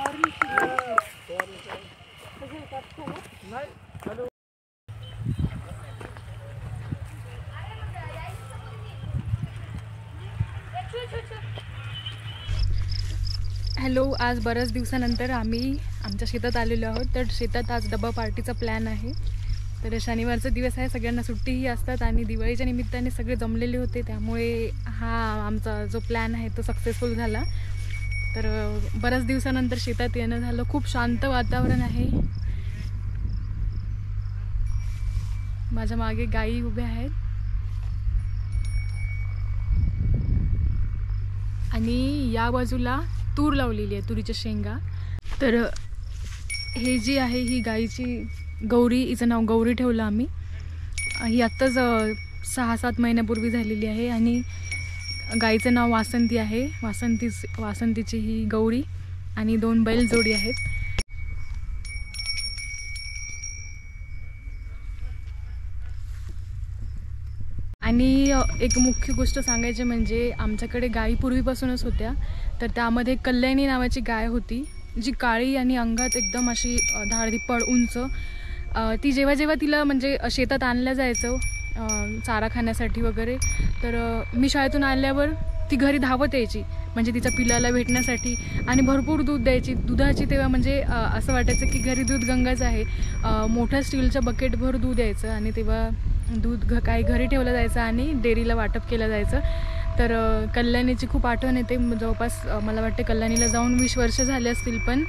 Hello, आज बऱ्याच दिवसानंतर आम्ही आमच्या शेतात आलेलो आहोत. तर शेतात आज डबा पार्टीचा प्लॅन आहे. तर शनिवारचा दिवस आहे, सगळ्यांना सुट्टीही असतात आणि दिवाळीच्या निमित्ताने सगळे जमलेले होते, त्यामुळे हा आमचा जो प्लॅन आहे तो सक्सेसफुल झाला. तर बऱ्याच दिवसानंतर शेतात येणं झालं. खूप शांत वातावरण आहे. माझ्या मागे गायी उभ्या आहेत आणि या बाजूला तूर लावलेली आहे, तुरीच्या शेंगा. तर हे जी आहे ही गाईची गौरी, हिचं नाव गौरी ठेवलं आम्ही. ही आत्ताच 6-7 महिन्यापूर्वी झालेली आहे आणि गाईचं नाव वासंती आहे. वासंतीची ही गौरी आणि 2 बैल जोडी आहेत. आणि एक मुख्य गोष्ट सांगायची म्हणजे आमच्याकडे गाई पूर्वीपासूनच होत्या. तर त्यामध्ये कल्याणी नावाची गाय होती, जी काळी आणि अंगात एकदम अशी धाडधिप्पड उंच. ती जेव्हा जेव्हा तिला म्हणजे शेतात आणलं जायचं चारा खाण्यासाठी वगैरे, तर मी शाळेतून आल्यावर ती घरी धावत यायची, म्हणजे तिच्या पिलाला भेटण्यासाठी. आणि भरपूर दूध द्यायची. दुधाची तेव्हा म्हणजे असं वाटायचं की घरी दूध गंगाच आहे. मोठ्या स्टीलच्या बकेटभर दूध यायचं आणि तेव्हा दूध काही घरी ठेवलं जायचं आणि डेअरीला वाटप केलं जायचं. तर कल्याणीची खूप आठवण येते. जवळपास मला वाटते कल्याणीला जाऊन 20 वर्ष झाले असतील, पण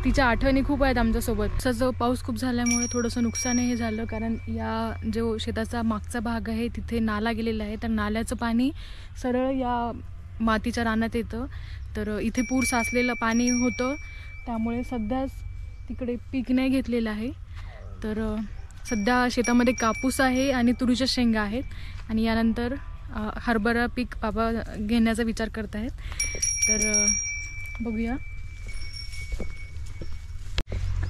तिच्या आठवणी खूप आहेत आमच्यासोबत. तसंच पाऊस खूप झाल्यामुळे थोडंसं नुकसानही झालं, कारण या जो शेताचा मागचा भाग आहे तिथे नाला गेलेला आहे. तर नाल्याचं पाणी सरळ या मातीच्या रानात येतं. तर इथे पूर साचलेलं पाणी होतं, त्यामुळे सध्याच तिकडे पीक नाही घेतलेलं आहे. तर सध्या शेतामध्ये कापूस आहे आणि तुरीच्या शेंगा आहेत आणि यानंतर हरभरा पीक बाबा घेण्याचा विचार करत आहेत. तर बघूया.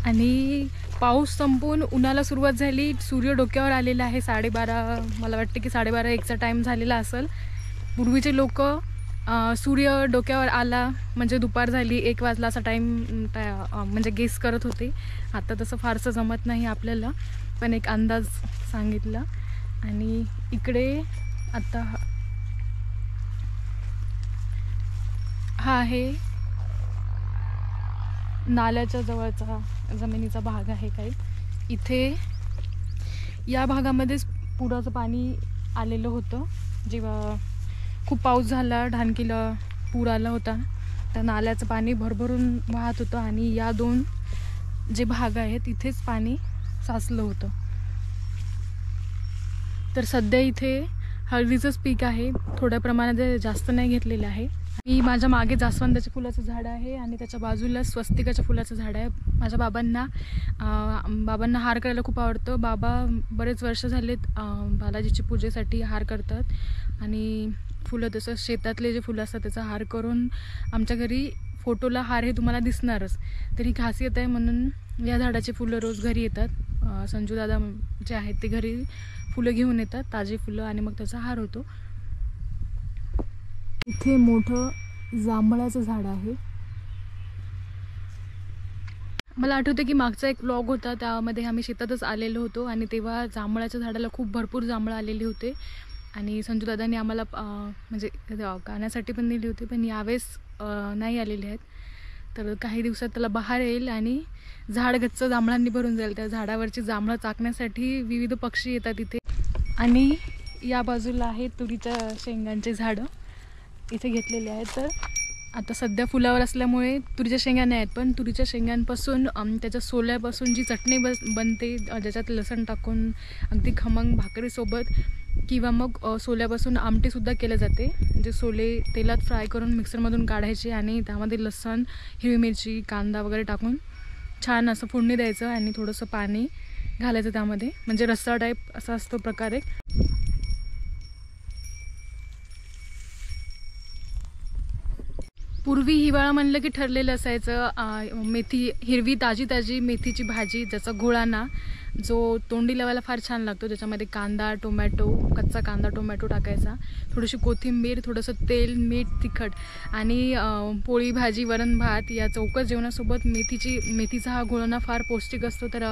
आणि पाऊस संपून उन्हाला सुरुवात झाली. सूर्य डोक्यावर आलेला आहे. 12:30, मला वाटते की 12:30-1चा टाईम झालेला असेल. पूर्वीचे लोक सूर्य डोक्यावर आला म्हणजे दुपार झाली, 1 वाजला असा टाईम म्हणजे गेस करत होते. आता तसं फारसं जमत नाही आपल्याला, पण एक अंदाज सांगितला. आणि इकडे आता हा आहे नाल्याच्या जवळचा जमिनीचा भाग आहे काही. इथे या भागामध्येच पुराचं पाणी आलेलं होतं. जेव्हा खूप पाऊस झाला, ढानकीला पूर आला होता, तर नाल्याचं पाणी भरभरून वाहत होतं आणि या 2 जे भाग आहेत इथेच पाणी साचलं होतं. तर सध्या इथे हळदीचंच पीक आहे, थोड्या प्रमाणात, जास्त नाही घेतलेलं आहे. मी माझ्या मागे जास्वंदाच्या फुलाचं झाड आहे आणि त्याच्या बाजूला स्वस्तिकाच्या फुलाचं झाड आहे. माझ्या बाबांना हार करायला खूप आवडतं. बाबा बरेच वर्ष झालेत बालाजीची पूजेसाठी हार करतात आणि फुलं, तसं शेतातले जे फुलं असतात त्याचा हार करून आमच्या घरी फोटोला हार हे तुम्हाला दिसणारच. तर ही खासियत आहे, म्हणून या झाडाची फुलं रोज घरी येतात. संजू दादा जे आहेत ते घरी फुलं घेऊन येतात, ताजी फुलं, आणि मग त्याचा हार होतो. इथे मोठं जांभळाचं झाड आहे. मला आठवतं की मागचा एक व्लॉग होता, त्यामध्ये आम्ही शेतातच आलेलो होतो आणि तेव्हा जांभळाच्या झाडाला खूप भरपूर जांभळं आलेली होते आणि संजू दादांनी आम्हाला म्हणजे गाण्यासाठी पण दिली होती, पण यावेळेस नाही आलेले आहेत. तर काही दिवसात त्याला बहार येईल आणि झाड गच्च जांभळांनी भरून जाईल. त्या झाडावरची जांभळं चाकण्यासाठी विविध पक्षी येतात इथे. आणि या बाजूला आहे तुरीच्या शेंगांचे झाडं इथे घेतलेले आहेत. तर आता सध्या फुलावर असल्यामुळे तुरीच्या शेंगा नाही आहेत, पण तुरीच्या शेंगांपासून त्याच्या सोल्यापासून जी चटणी बनते, ज्याच्यात लसण टाकून अगदी खमंग भाकरीसोबत, किंवा मग सोल्यापासून आमटीसुद्धा केलं जाते. जे सोले तेलात फ्राय करून मिक्सरमधून काढायचे आणि त्यामध्ये लसण, हिरवी मिरची, कांदा वगैरे टाकून छान असं फोडणी द्यायचं आणि थोडंसं पाणी घालायचं त्यामध्ये, म्हणजे रस्सा टाईप असा असतो प्रकारे. पूर्वी हिवाळा म्हणलं की ठरलेलं असायचं मेथी, हिरवी ताजी ताजी मेथीची भाजी, ज्याचा घोळाना जो तोंडी लावायला फार छान लागतो. त्याच्यामध्ये कांदा, टोमॅटो, कच्चा कांदा टोमॅटो टाकायचा, थोडीशी कोथिंबीर, थोडंसं तेल, मीठ, तिखट आणि पोळी भाजी, वरण भात या चौकस जेवणासोबत मेथीचा हा घोळाना फार पौष्टिक असतो. तर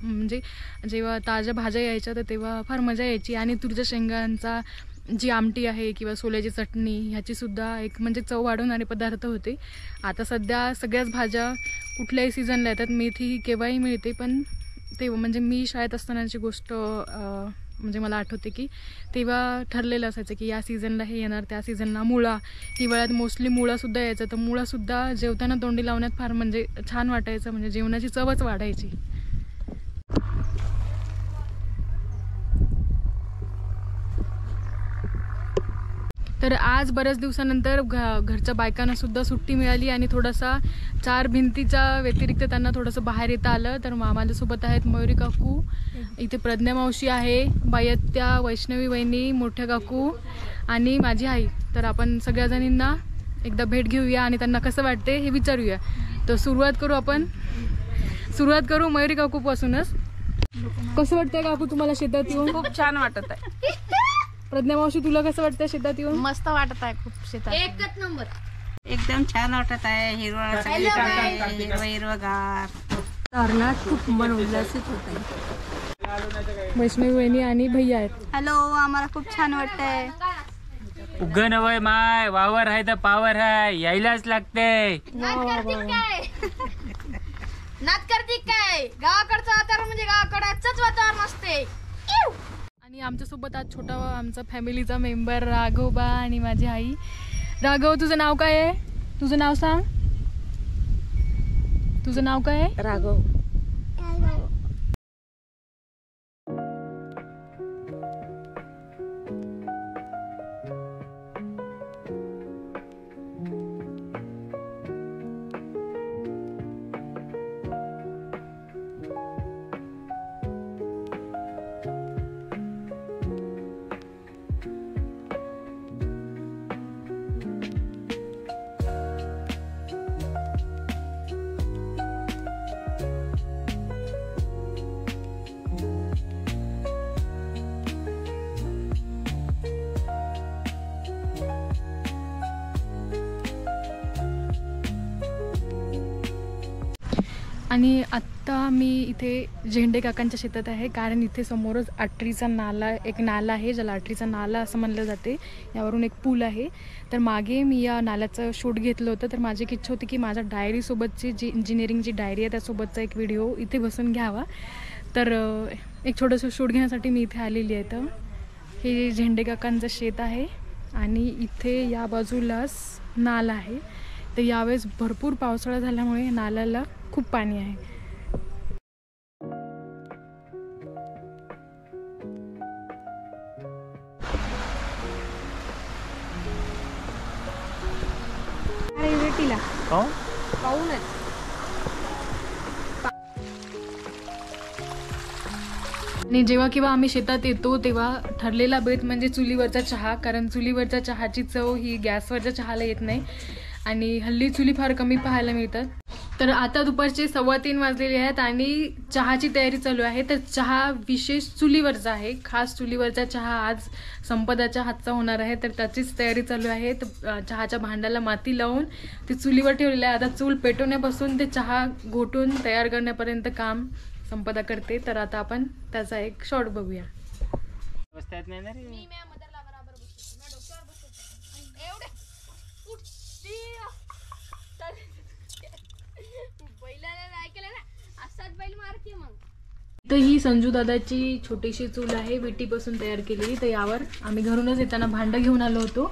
म्हणजे जेव्हा ताज्या भाज्या यायच्या तर तेव्हा फार मजा यायची. आणि तुरीच्या शेंगांचा जी आमटी आहे किंवा सोल्याची चटणी ह्याचीसुद्धा एक म्हणजे चव वाढवणारे पदार्थ होते. आता सध्या सगळ्याच भाज्या कुठल्याही सीझनला येतात, मेथी ही केव्हाही मिळते. पण तेव्हा म्हणजे मी शाळेत असतानाची गोष्ट म्हणजे मला आठवते की तेव्हा ठरलेलं असायचं की या सीझनला हे येणार, त्या सीझनला मुळा, हिवाळ्यात मोस्टली मुळासुद्धा यायचं. तर मुळासुद्धा जेवताना तोंडी लावण्यात फार म्हणजे छान वाटायचं, म्हणजे जेवणाची चवच वाढायची. तर आज बऱ्याच दिवसानंतर घरच्या बायकांना सुद्धा सुट्टी मिळाली आणि थोडासा चार भिंतीच्या व्यतिरिक्त त्यांना थोडंसं बाहेर येता आलं. तर माझ्यासोबत आहेत मयुरी काकू, इथे प्रज्ञा मावशी आहे, बायत्या, वैष्णवी वहिनी, मोठ्या काकू आणि माझी आई. तर आपण सगळ्या जणींना एकदा भेट घेऊया आणि त्यांना कसं वाटते हे विचारूया. तर सुरुवात करू मयुरी काकूपासूनच. कसं वाटतंय काकू तुम्हाला शेतात येऊन? खूप छान वाटत आहे. प्रज्ञा मावशी तुला कसं वाटतं शेतात येऊन? मस्त वाटत आहे खूप शेतात. एकच नंबर. एकदम छान वाटत आहे. हिरवगार तरणात खूप मन उल्हासित होत आहे. वैष्णवी वहिनी आणि भैया आहेत. हॅलो, आम्हाला खूप छान वाटतंय. उगन वय माय वावर आहे तर पावर आहे, यायलाच लागते. नात करते काय? गावाकडचं वातावरण म्हणजे गावाकडचंच वातावरण असते. आणि आमच्यासोबत आज छोटा आमचा फॅमिलीचा मेंबर राघवबा आणि माझी आई. राघव, तुझं नाव काय आहे? तुझं नाव सांग. तुझं नाव काय आहे? राघव. आणि आत्ता मी इथे झेंडे काकांच्या शेतात आहे, कारण इथे समोरच आटरीचा नाला, एक नाला आहे ज्याला आटरीचा नाला असं म्हणलं जाते. यावरून एक पूल आहे. तर मागे मी या नाल्याचं शूट घेतलं होतं. तर माझी एक इच्छा होती की माझ्या डायरीसोबतची जी इंजिनिअरिंगची डायरी आहे त्यासोबतचा एक व्हिडिओ इथे बसून घ्यावा. तर एक छोटंसं शूट घेण्यासाठी मी इथे आलेली आहे. तर हे झेंडे काकांचं शेत आहे आणि इथे या बाजूलाच नाला आहे. तर यावेळेस भरपूर पावसाळा झाल्यामुळे नाल्याला खूप पाणी आहे. आणि जेव्हा केव्हा आम्ही शेतात येतो तेव्हा ठरलेला बेत म्हणजे चुलीवरचा चहा, कारण चुलीवरच्या चहाची चव ही गॅसवरच्या चहाला येत नाही आणि हल्ली चुली फार कमी पाहायला मिळतात. तर आता दुपारचे 3:15 वाजलेले आहेत आणि चहाची तयारी चालू आहे. तर चहा विशेष चुलीवरचा आहे, खास चुलीवरचा चहा आज संपदाच्या हातचा होणार आहे. तर त्याचीच तयारी चालू आहे. तर चहाच्या भांड्याला माती लावून ते चुलीवर ठेवलेलं आहे. आता चूल पेटवण्यापासून ते चहा घोटून तयार करण्यापर्यंत काम संपदा करते. तर आता आपण त्याचा एक शॉट बघूया. तर ही संजू दादाची छोटीशी चूल आहे, विटीपासून तयार केलेली. तर यावर आम्ही घरूनच येताना भांडं घेऊन आलो होतो.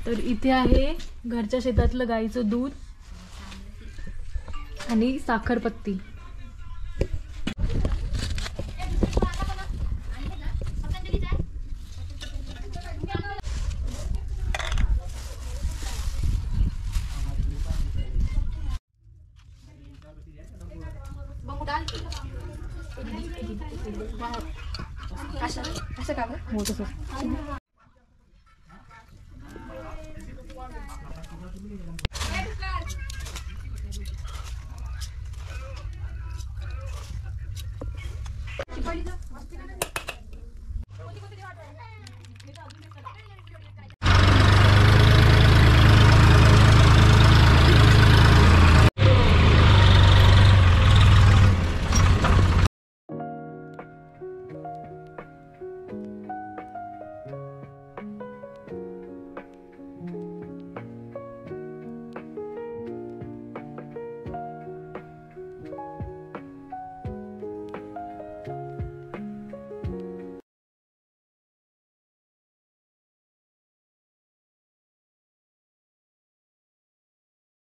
तर इथे आहे घरच्या शेतातलं गाईचं दूध आणि साखरपत्ती. असं का गं? हो तसं. गाडीचं